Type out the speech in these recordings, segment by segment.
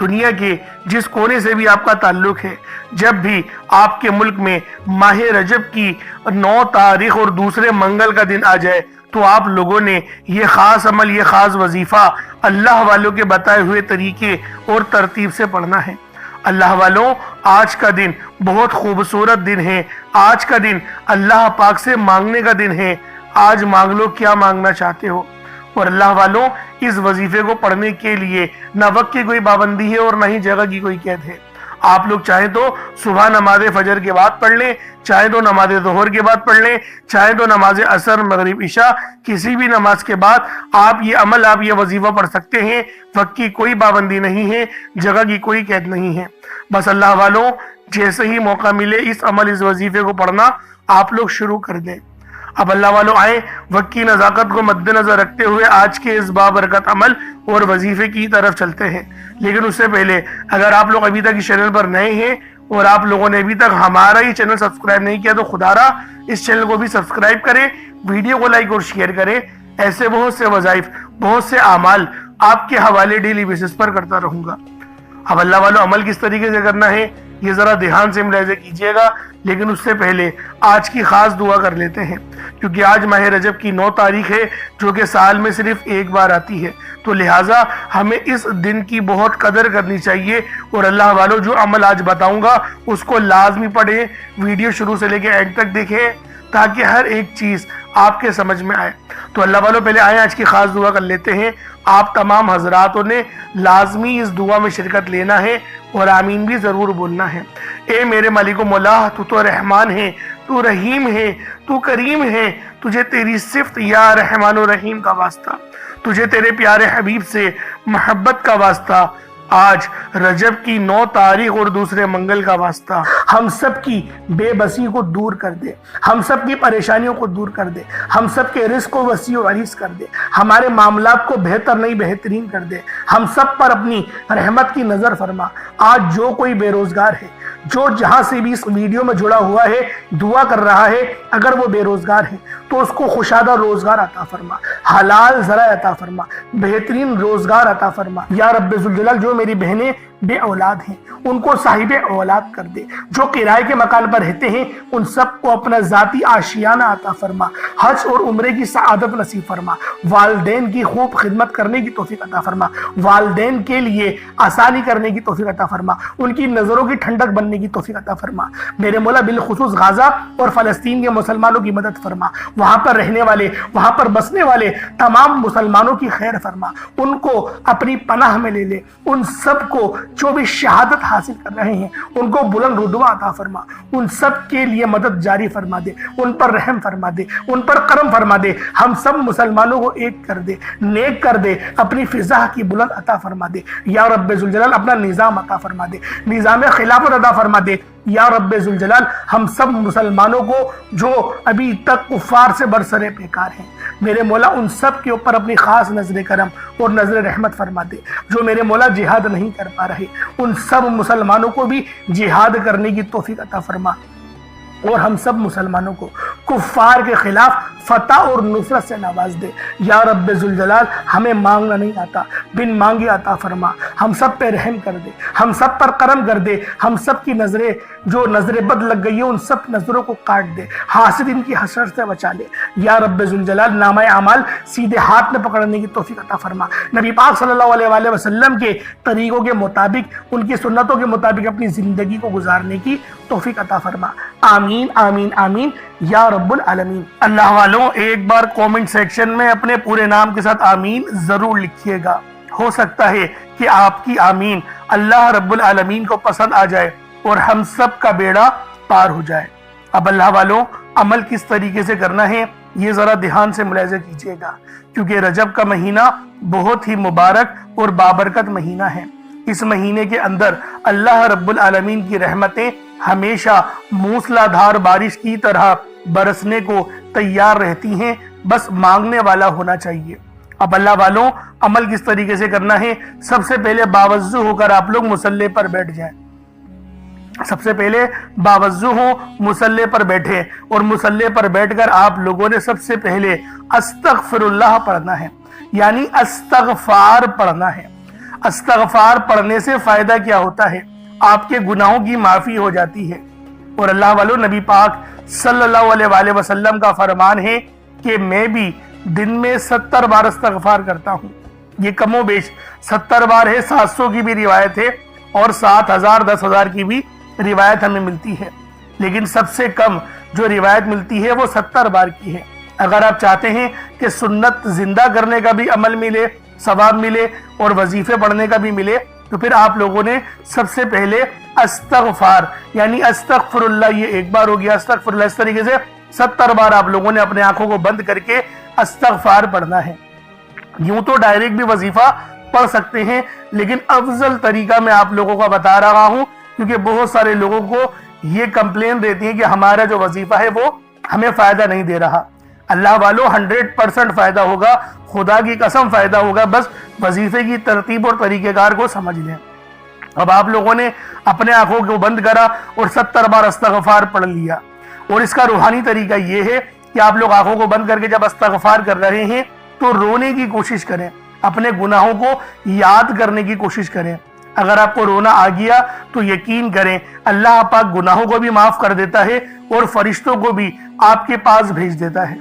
دنیا کے جس کونے سے بھی آپ کا تعلق ہے، جب بھی آپ کے ملک میں ماہ رجب کی 9 تاریخ اور دوسرے منگل کا دن آ جائے تو آپ لوگوں نے یہ خاص عمل، یہ خاص وظیفہ اللہ والوں کے بتائے ہوئے طریقے اور ترتیب سے پڑھنا ہے۔ اللہ والوں، آج کا دن بہت خوبصورت دن ہے۔ آج کا دن اللہ پاک سے مانگنے کا دن ہے۔ آج مانگ لو کیا مانگنا چاہتے ہو۔ اور اللہ والوں، اس وظیفے کو پڑھنے کے لیے نہ وقت کی کوئی پابندی ہے اور نہ ہی جگہ کی کوئی قید ہے۔ آپ لوگ چاہیں تو صبح نماز فجر کے بعد پڑھ لیں، چاہے تو نماز ظہر کے بعد پڑھ لیں، چاہے تو نماز عصر، مغرب، عشاء، کسی بھی نماز کے بعد آپ یہ عمل، آپ یہ وظیفہ پڑھ سکتے ہیں۔ وقت کی کوئی پابندی نہیں ہے، جگہ کی کوئی قید نہیں ہے۔ بس اللہ والوں، جیسے ہی موقع ملے اس عمل، اس وظیفے کو پڑھنا آپ لوگ شروع کر دیں۔ اب اللہ والوں آئیں، وقت کی نزاکت کو مد نظر رکھتے ہوئے آج کے اس بابرکت عمل اور وظیفے کی طرف چلتے ہیں۔ لیکن اس سے پہلے اگر آپ لوگ ابھی تک اس چینل پر نئے ہیں اور آپ لوگوں نے ابھی تک ہمارا یہ چینل سبسکرائب نہیں کیا تو خدا را اس چینل کو بھی سبسکرائب کریں، ویڈیو کو لائک اور شیئر کریں۔ ایسے بہت سے وظائف، بہت سے اعمال آپ کے حوالے ڈیلی بیسس پر کرتا رہوں گا۔ اب اللہ والوں، عمل کس طریقے سے کرنا ہے یہ ذرا دھیان سے ملاحظہ کیجئے گا، لیکن اس سے پہلے آج کی خاص دعا کر لیتے ہیں، کیونکہ آج ماہ رجب کی 9 تاریخ ہے جو کہ سال میں صرف ایک بار آتی ہے، تو لہٰذا ہمیں اس دن کی بہت قدر کرنی چاہیے۔ اور اللہ والوں، جو عمل آج بتاؤں گا اس کو لازمی پڑھیں، ویڈیو شروع سے لے کے اینڈ تک دیکھیں تاکہ ہر ایک چیز آپ کے سمجھ میں آئے۔ تو اللہ والوں، پہلے آئیں آج کی خاص دعا کر لیتے ہیں۔ آپ تمام حضراتوں نے لازمی اس دعا میں شرکت لینا ہے اور آمین بھی ضرور بولنا ہے۔ اے میرے مالک و مولا، تو رحمان ہے، تو رحیم ہے، تو کریم ہے، تجھے تیری صفت یا رحمان و رحیم کا واسطہ، تجھے تیرے پیارے حبیب سے محبت کا واسطہ، آج رجب کی 9 تاریخ اور دوسرے منگل کا واسطہ، ہم سب کی بے بسی کو دور کر دے، ہم سب کی پریشانیوں کو دور کر دے، ہم سب کے رزق کو وسیع و عریض کر دے، ہمارے معاملات کو بہتر نہیں بہترین کر دے، ہم سب پر اپنی رحمت کی نظر فرما۔ آج جو کوئی بے روزگار ہے، جو جہاں سے بھی اس ویڈیو میں جڑا ہوا ہے، دعا کر رہا ہے، اگر وہ بے روزگار ہے تو اس کو خوشادہ روزگار عطا فرما، حلال ذرائع عطا فرما، بہترین روزگار عطا فرما۔ یا رب ذوالجلال، جو میری بہنیں بے اولاد ہیں ان کو صاحب اولاد کر دے، جو کرائے کے مکان پر رہتے ہیں ان سب کو اپنا ذاتی آشیانہ عطا فرما، حج اور عمرے کی سعادت نصیب فرما، والدین کی خوب خدمت کرنے کی توفیق عطا فرما، والدین کے لیے آسانی کرنے کی توفیق عطا فرما، ان کی نظروں کی ٹھنڈک بننے کی توفیق عطا فرما۔ میرے مولا، بالخصوص غزہ اور فلسطین کے مسلمانوں کی مدد فرما، وہاں پر رہنے والے، وہاں پر بسنے والے تمام مسلمانوں کی خیر فرما، ان کو اپنی پناہ میں لے لے، ان سب کو جو بھی شہادت حاصل کر رہے ہیں ان کو بلند رتبہ عطا فرما، ان سب کے لیے مدد جاری فرما دے، ان پر رحم فرما دے، ان پر کرم فرما دے، ہم سب مسلمانوں کو ایک کر دے، نیک کر دے، اپنی فضا کی بلند عطا فرما دے۔ یا رب ذوالجلال، اپنا نظام عطا فرما دے، نظام خلافت عطا فرما دے۔ یا رب ذوالجلال، ہم سب مسلمانوں کو جو ابھی تک کفار سے برسرے پیکار ہیں، میرے مولا ان سب کے اوپر اپنی خاص نظر کرم اور نظر رحمت فرما دے۔ جو میرے مولا جہاد نہیں کر پا رہے ان سب مسلمانوں کو بھی جہاد کرنے کی توفیق عطا فرما، اور ہم سب مسلمانوں کو کفار کے خلاف فتح اور نصرت سے نواز دے۔ یا رب ذوالجلال، ہمیں مانگنا نہیں آتا، بن مانگے عطا فرما، ہم سب پہ رحم کر دے، ہم سب پر کرم کر دے، ہم سب کی نظریں جو نظر بد لگ گئی ہے ان سب نظروں کو کاٹ دے، حاسدین کی حسرت سے بچا لے۔ یا رب ذوالجلال، نامہ اعمال سیدھے ہاتھ میں پکڑنے کی توفیق عطا فرما، نبی پاک صلی اللہ علیہ وآلہ وسلم کے طریقوں کے مطابق، ان کی سنتوں کے مطابق اپنی زندگی کو گزارنے کی توفیق عطا فرما۔ آمین آمین آمین یا رب العالمین۔ اللہ والوں، ایک بار کومنٹ سیکشن میں اپنے پورے نام کے ساتھ آمین ضرور لکھیے گا، ہو سکتا ہے کہ آپ کی آمین اللہ رب العالمین کو پسند آ جائے اور ہم سب کا بیڑا پار ہو جائے۔ اب اللہ والوں، عمل کس طریقے سے کرنا ہے یہ ذرا دھیان سے ملاحظہ کیجیے گا، کیونکہ رجب کا مہینہ بہت ہی مبارک اور بابرکت مہینہ ہے۔ اس مہینے کے اندر اللہ رب العالمین کی رحمتیں ہمیشہ موسلا دھار بارش کی طرح برسنے کو تیار رہتی ہیں، بس مانگنے والا ہونا چاہیے۔ اب اللہ والوں، عمل کس طریقے سے کرنا ہے؟ سب سے پہلے باوضو ہو کر آپ لوگ مصلی پر بیٹھ جائیں، سب سے پہلے باوضو ہو، مصلی پر بیٹھے، اور مصلی پر بیٹھ کر آپ لوگوں نے سب سے پہلے استغفر اللہ پڑھنا ہے، یعنی استغفار پڑھنا ہے۔ استغفار پڑھنے سے فائدہ کیا ہوتا ہے؟ آپ کے گناہوں کی معافی ہو جاتی ہے۔ اور اللہ والو، نبی پاک صلی اللہ علیہ وآلہ وسلم کا فرمان ہے کہ میں بھی دن میں 70 بار استغفار کرتا ہوں۔ یہ کم و بیش 70 بار ہے، 700 کی بھی روایت ہے اور 7000 10,000 کی بھی روایت ہمیں ملتی ہے، لیکن سب سے کم جو روایت ملتی ہے وہ 70 بار کی ہے۔ اگر آپ چاہتے ہیں کہ سنت زندہ کرنے کا بھی عمل ملے، ثواب ملے اور وظیفے پڑھنے کا بھی ملے، تو پھر آپ لوگوں نے سب سے پہلے استغفار یعنی استغفر اللہ، یہ ایک بار ہو گیا، استغفر اللہ، اس طریقے سے 70 بار آپ لوگوں نے اپنے آنکھوں کو بند کر کے استغفار پڑھنا ہے۔ یوں تو ڈائریکٹ بھی وظیفہ پڑھ سکتے ہیں، لیکن افضل طریقہ میں آپ لوگوں کا بتا رہا ہوں، کیونکہ بہت سارے لوگوں کو یہ کمپلین رہتی ہے کہ ہمارا جو وظیفہ ہے وہ ہمیں فائدہ نہیں دے رہا۔ اللہ والو 100% فائدہ ہوگا، خدا کی قسم فائدہ ہوگا، بس وظیفے کی ترتیب اور طریقہ کار کو سمجھ لیں۔ اب آپ لوگوں نے اپنے آنکھوں کو بند کرا اور 70 بار استغفار پڑھ لیا، اور اس کا روحانی طریقہ یہ ہے کہ آپ لوگ آنکھوں کو بند کر کے جب استغفار کر رہے ہیں تو رونے کی کوشش کریں، اپنے گناہوں کو یاد کرنے کی کوشش کریں۔ اگر آپ کو رونا آ گیا تو یقین کریں اللہ پاک گناہوں کو بھی معاف کر دیتا ہے اور فرشتوں کو بھی آپ کے پاس بھیج دیتا ہے۔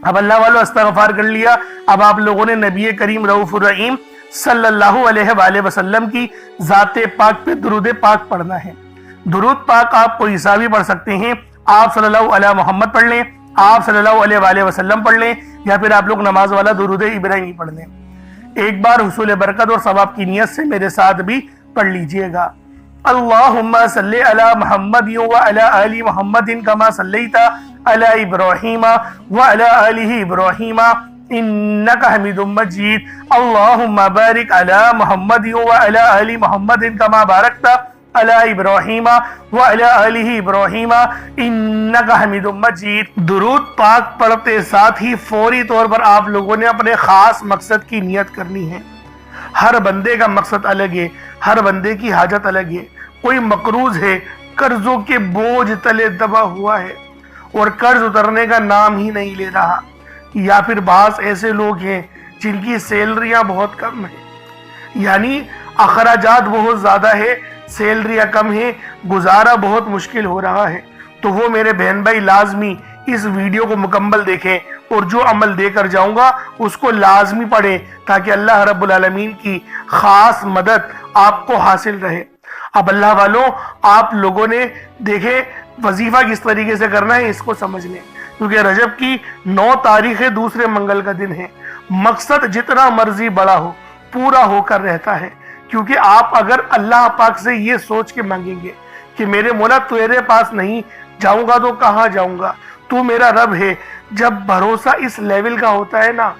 اب اللہ والو استغفار کر لیا، اب آپ لوگوں نے نبی کریم رؤوف الرحیم صلی اللہ علیہ وآلہ وسلم کی ذات پاک پہ درود پاک پڑھنا ہے۔ درود پاک آپ کوئی سا بھی پڑھ سکتے ہیں، آپ صلی اللہ علیہ محمد پڑھ لیں، آپ صلی اللہ علیہ وآلہ وسلم پڑھ لیں، یا پھر آپ لوگ نماز والا درود ابراہیمی پڑھ لیں۔ ایک بار حصول برکت اور ثواب کی نیت سے میرے ساتھ بھی پڑھ لیجئے گا۔ اللہم صلی علی محمد وعلی آل محمد کما صلیت علی ابراہیم وعلی آل ابراہیم انکا حمید مجید۔ اللہم بارک علی محمد وعلی آل محمد کما بارکت علی ابراہیم وعلی آل ابراہیم انکا حمید مجید۔ درود پاک پڑھتے ساتھ ہی فوری طور پر آپ لوگوں نے اپنے خاص مقصد کی نیت کرنی ہے۔ ہر بندے کا مقصد الگ ہے، ہر بندے کی حاجت الگ ہے۔ کوئی مقروض ہے، قرضوں کے بوجھ تلے دبا ہوا ہے اور قرض اترنے کا نام ہی نہیں لے رہا، یا پھر بعض ایسے لوگ ہیں جن کی سیلریاں بہت کم ہیں، یعنی اخراجات بہت زیادہ ہے، سیلریاں کم ہیں، گزارا بہت مشکل ہو رہا ہے، تو وہ میرے بہن بھائی لازمی اس ویڈیو کو مکمل دیکھیں اور جو عمل دے کر جاؤں گا اس کو لازمی پڑھیں تاکہ اللہ رب العالمین کی خاص مدد آپ کو حاصل رہے۔ اب اللہ والوں، آپ لوگوں نے دیکھے وظیفہ کس طریقے سے کرنا ہے، اس کو سمجھ لیں، کیونکہ رجب کی 9 تاریخ دوسرے منگل کا دن ہے۔ مقصد جتنا مرضی بڑا ہو پورا ہو کر رہتا ہے، کیونکہ آپ اگر اللہ پاک سے یہ سوچ کے مانگیں گے کہ میرے مولا تیرے پاس نہیں جاؤں گا تو کہاں جاؤں گا، تو میرا رب ہے، جب بھروسہ اس لیول کا ہوتا ہے نا،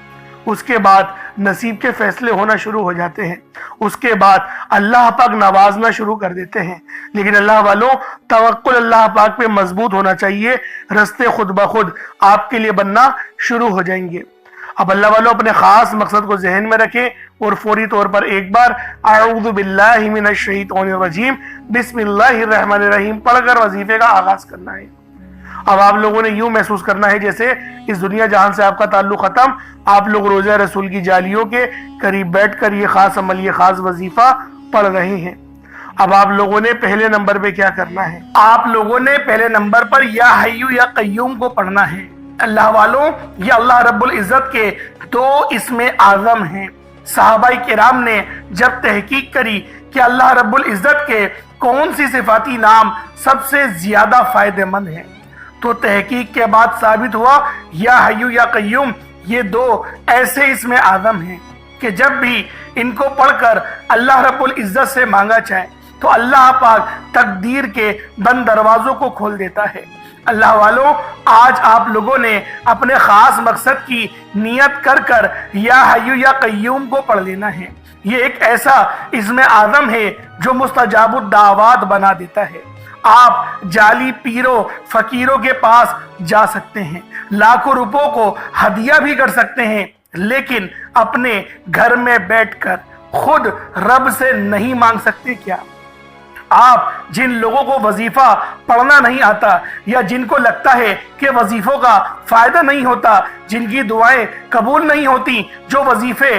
اس کے بعد نصیب کے فیصلے ہونا شروع ہو جاتے ہیں، اس کے بعد اللہ پاک نوازنا شروع کر دیتے ہیں۔ لیکن اللہ والوں، توکل اللہ پاک پہ مضبوط ہونا چاہیے، رستے خود بخود آپ کے لیے بننا شروع ہو جائیں گے۔ اب اللہ والوں، اپنے خاص مقصد کو ذہن میں رکھیں اور فوری طور پر ایک بار اعوذ باللہ من الشیطان الرجیم بسم اللہ الرحمن الرحیم پڑھ کر وظیفے کا آغاز کرنا ہے۔ اب آپ لوگوں نے یوں محسوس کرنا ہے جیسے اس دنیا جہان سے آپ کا تعلق ختم، آپ لوگ روزہ رسول کی جالیوں کے قریب بیٹھ کر یہ خاص عمل، یہ خاص وظیفہ پڑھ رہے ہیں۔ اب آپ لوگوں نے پہلے نمبر پہ کیا کرنا ہے؟ آپ لوگوں نے پہلے نمبر پر یا حیو یا قیوم کو پڑھنا ہے۔ اللہ والوں، یہ اللہ رب العزت کے 2 اسم اعظم ہیں۔ صحابہ کرام نے جب تحقیق کری کہ اللہ رب العزت کے کون سی صفاتی نام سب سے زیادہ فائدہ مند ہیں، تو تحقیق کے بعد ثابت ہوا یا حیو یا قیوم یہ 2 ایسے اسم اعظم ہیں کہ جب بھی ان کو پڑھ کر اللہ رب العزت سے مانگا جائے تو اللہ پاک تقدیر کے بند دروازوں کو کھول دیتا ہے۔ اللہ والوں، آج آپ لوگوں نے اپنے خاص مقصد کی نیت کر کر یا حیو یا قیوم کو پڑھ لینا ہے۔ یہ ایک ایسا اسم اعظم ہے جو مستجاب الدعوات بنا دیتا ہے۔ آپ جعلی پیروں فقیروں کے پاس جا سکتے ہیں، لاکھوں روپوں کو ہدیہ بھی کر سکتے ہیں، لیکن اپنے گھر میں بیٹھ کر خود رب سے نہیں مانگ سکتے کیا؟ آپ جن لوگوں کو وظیفہ پڑھنا نہیں آتا یا جن کو لگتا ہے کہ وظیفوں کا فائدہ نہیں ہوتا، جن کی دعائیں قبول نہیں ہوتی، جو وظیفے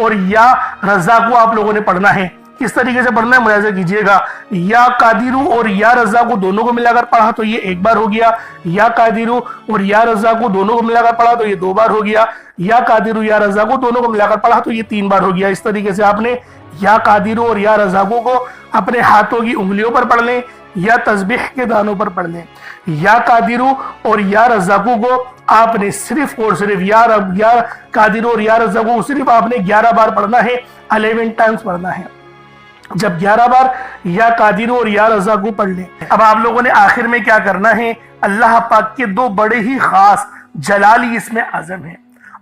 اور یا رزاق کو آپ لوگوں نے پڑھنا ہے۔ کس طریقے سے پڑھنا ہے ملاحظہ کیجئے گا، یا قادرو اور یا رزاق دونوں کو ملا کر پڑھا تو یہ ایک بار ہو گیا، یا قادرو اور یا رزاق دونوں کو ملا کر پڑھا تو یہ دو بار ہو گیا، یا قادرو یا رزاق دونوں کو ملا کر پڑھا تو یہ تین بار ہو گیا۔ اس طریقے سے آپ نے یا قادرو اور یا رزاق کو اپنے ہاتھوں کی انگلیوں پر پڑھ لیں یا تسبیح کے دانوں پر پڑھ لیں۔ یا قادرو اور یا رزاق کو آپ نے صرف اور صرف یا قادرو اور یا رزاق کو صرف آپ نے 11 بار پڑھنا ہے، 11 ٹائمز پڑھنا ہے۔ جب 11 بار یا قادرو اور یا رزاق کو پڑھ لیں، اب آپ لوگوں نے آخر میں کیا کرنا ہے، اللہ پاک کے دو بڑے ہی خاص جلالی اسم اعظم ہیں۔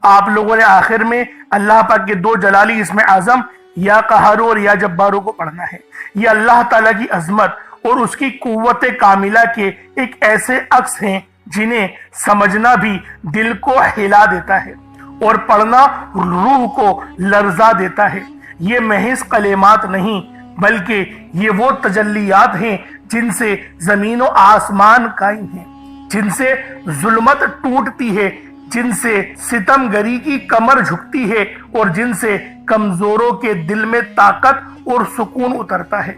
آپ لوگوں نے آخر میں اللہ پاک کے دو جلالی اسم اعظم یا قہارو اور یا جبارو کو پڑھنا ہے۔ یہ اللہ تعالیٰ کی عظمت اور اس کی قوت کاملہ کے ایک ایسے عکس ہیں جنہیں سمجھنا بھی دل کو ہلا دیتا ہے اور پڑھنا روح کو لرزا دیتا ہے۔ یہ محض کلمات نہیں بلکہ یہ وہ تجلیات ہیں جن سے زمین و آسمان قائم ہیں، جن سے ظلمت ٹوٹتی ہے، جن سے ستم گری کی کمر جھکتی ہے اور جن سے کمزوروں کے دل میں طاقت اور سکون اترتا ہے۔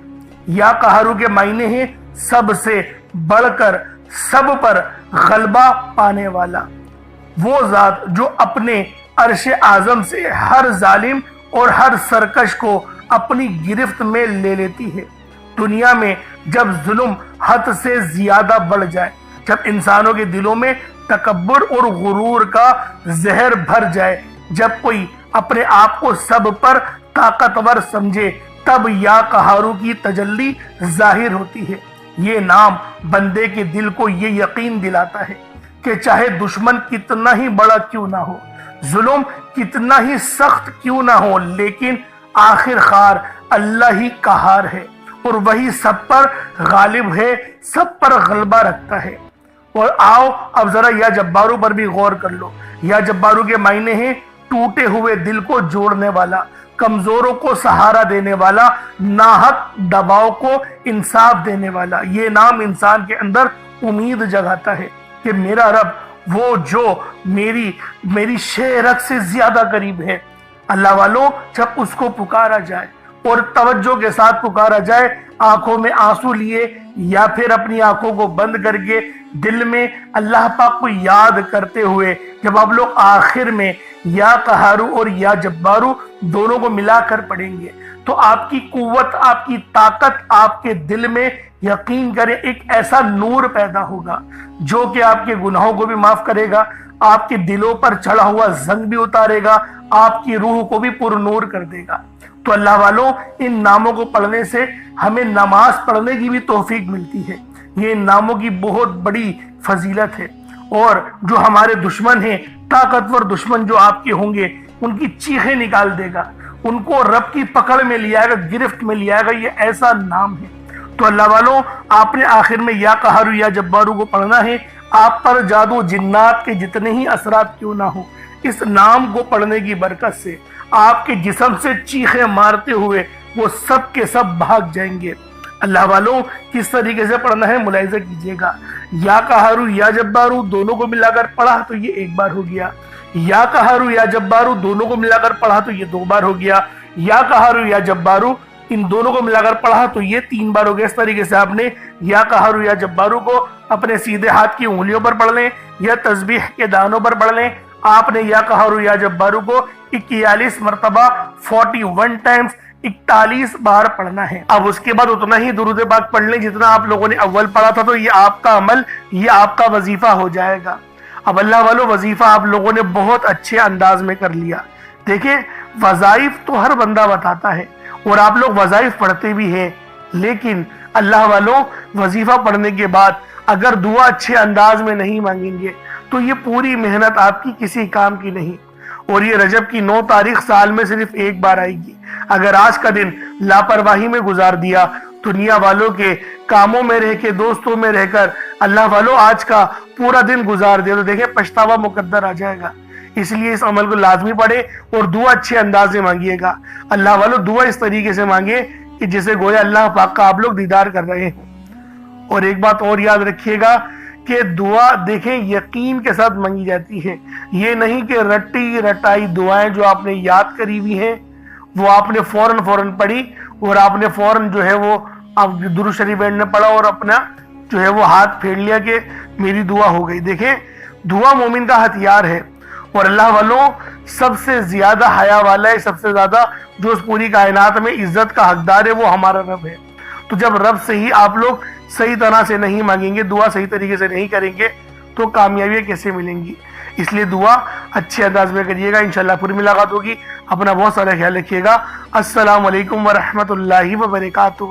یا قہرو کے معنی ہیں سب سے بڑھ کر سب پر غلبہ پانے والا، وہ ذات جو اپنے عرش اعظم سے ہر ظالم اور ہر سرکش کو اپنی گرفت میں لے لیتی ہے۔ دنیا میں جب ظلم حد سے زیادہ بڑھ جائے، جب انسانوں کے دلوں میں تکبر اور غرور کا زہر بھر جائے، جب کوئی اپنے آپ کو سب پر طاقتور سمجھے، تب یا قہارو کی تجلی ظاہر ہوتی ہے۔ یہ نام بندے کے دل کو یہ یقین دلاتا ہے کہ چاہے دشمن کتنا ہی بڑا کیوں نہ ہو، ظلم کتنا ہی سخت کیوں نہ ہو، لیکن آخر کار اللہ ہی قہار ہے اور وہی سب پر غالب ہے، سب پر غلبہ رکھتا ہے۔ اور آؤ اب ذرا یا جبارو پر بھی غور کر لو۔ یا جبارو کے معنی ہیں ٹوٹے ہوئے دل کو جوڑنے والا، کمزوروں کو سہارا دینے والا، ناحق دباؤ کو انصاف دینے والا۔ یہ نام انسان کے اندر امید جگاتا ہے کہ میرا رب وہ جو میری شہرت سے زیادہ قریب ہے۔ اللہ والوں، جب اس کو پکارا جائے اور توجہ کے ساتھ پکارا جائے، آنکھوں میں آنسو لیے یا پھر اپنی آنکھوں کو بند کر کے دل میں اللہ پاک کو یاد کرتے ہوئے، جب آپ لوگ آخر میں یا قہارو اور یا جبارو دونوں کو ملا کر پڑھیں گے تو آپ کی قوت، آپ کی طاقت، آپ کے دل میں یقین کریں ایک ایسا نور پیدا ہوگا جو کہ آپ کے گناہوں کو بھی معاف کرے گا، آپ کے دلوں پر چڑھا ہوا زنگ بھی اتارے گا، آپ کی روح کو بھی پر نور کر دے گا۔ تو اللہ والوں، ان ناموں کو پڑھنے سے ہمیں نماز پڑھنے کی بھی توفیق ملتی ہے۔ یہ ان ناموں کی بہت بڑی فضیلت ہے، اور جو ہمارے دشمن ہیں، طاقتور دشمن جو آپ کے ہوں گے، ان کی چیخیں نکال دے گا، ان کو رب کی پکڑ میں لے آئے گا، گرفت میں لے آئے گا۔ یہ ایسا نام ہے۔ تو اللہ والوں، آپ نے آخر میں یا قہارو یا جبارو کو پڑھنا ہے۔ آپ پر جادو جنات کے جتنے ہی اثرات کیوں نہ ہو، اس نام کو پڑھنے کی برکت سے آپ کے جسم سے چیخیں مارتے ہوئے وہ سب کے سب بھاگ جائیں گے۔ اللہ والوں، کس طریقے سے پڑھنا ہے ملاحظہ کیجئے گا۔ یا قہارو یا جبارو دونوں کو ملا کر پڑھا تو یہ ایک بار ہو گیا، یا قہارو یا جبارو دونوں کو ملا کر پڑھا تو یہ دو بار ہو گیا، یا قہارو یا جبارو ان دونوں کو ملا کر پڑھا تو یہ تین بار ہو گیا۔ اس طریقے سے آپ نے یا قہارو یا جبارو کو اپنے سیدھے ہاتھ کی انگلیوں پر پڑھ لیں یا تسبیح کے دانوں پر پڑھ لیں۔ آپ نے یا قہارو یا جبارو کو 41 مرتبہ 41 ٹائمز 41 بار پڑھنا ہے۔ اب اس کے بعد اتنا ہی درود پاک پڑھ لیں جتنا آپ لوگوں نے اول پڑھا تھا، تو یہ آپ کا عمل، یہ آپ کا وظیفہ ہو جائے گا۔ اب اللہ والوں، وظیفہ آپ لوگوں نے بہت اچھے انداز میں کر لیا۔ دیکھیں، وظائف تو ہر بندہ بتاتا ہے اور آپ لوگ وظائف پڑھتے بھی ہیں، لیکن اللہ والوں، وظیفہ پڑھنے کے بعد اگر دعا اچھے انداز میں نہیں مانگیں گے تو یہ پوری محنت آپ کی کسی کام کی نہیں۔ اور یہ رجب کی 9 تاریخ سال میں صرف ایک بار آئے گی۔ اگر آج کا دن لاپرواہی میں گزار دیا، دنیا والوں کے کاموں میں رہ کے، دوستوں میں رہ کر اللہ والوں آج کا پورا دن گزار دیا، تو دیکھیں پچھتاوا مقدر آ جائے گا۔ اس لیے اس عمل کو لازمی پڑھے اور دعا اچھے انداز سے مانگیے گا۔ اللہ والوں، دعا اس طریقے سے مانگے کہ جسے گویا اللہ پاک کا آپ لوگ دیدار کر رہے ہیں۔ اور ایک بات اور یاد رکھیے گا کہ دعا دیکھیں یقین کے ساتھ مانگی جاتی ہے۔ یہ نہیں کہ رٹی رٹائی دعائیں جو آپ نے یاد کری ہوئی ہیں وہ آپ نے فوراً پڑھی اور آپ نے فوراً جو ہے وہ آپ درود شریف نے پڑھا اور اپنا جو ہے وہ ہاتھ پھیر لیا کہ میری دعا ہو گئی۔ دیکھیں دعا مومن کا ہتھیار ہے، اور اللہ والوں سب سے زیادہ حیا والا ہے، سب سے زیادہ جو اس پوری کائنات میں عزت کا حقدار ہے وہ ہمارا رب ہے۔ تو جب رب سے ہی آپ لوگ صحیح طرح سے نہیں مانگیں گے، دعا صحیح طریقے سے نہیں کریں گے تو کامیابیاں کیسے ملیں گی؟ اس لیے دعا اچھے انداز میں کریے گا، انشاءاللہ پھر ملاقات ہوگی۔ اپنا بہت سارا خیال رکھیے گا۔ السلام علیکم ورحمۃ اللہ وبرکاتہ۔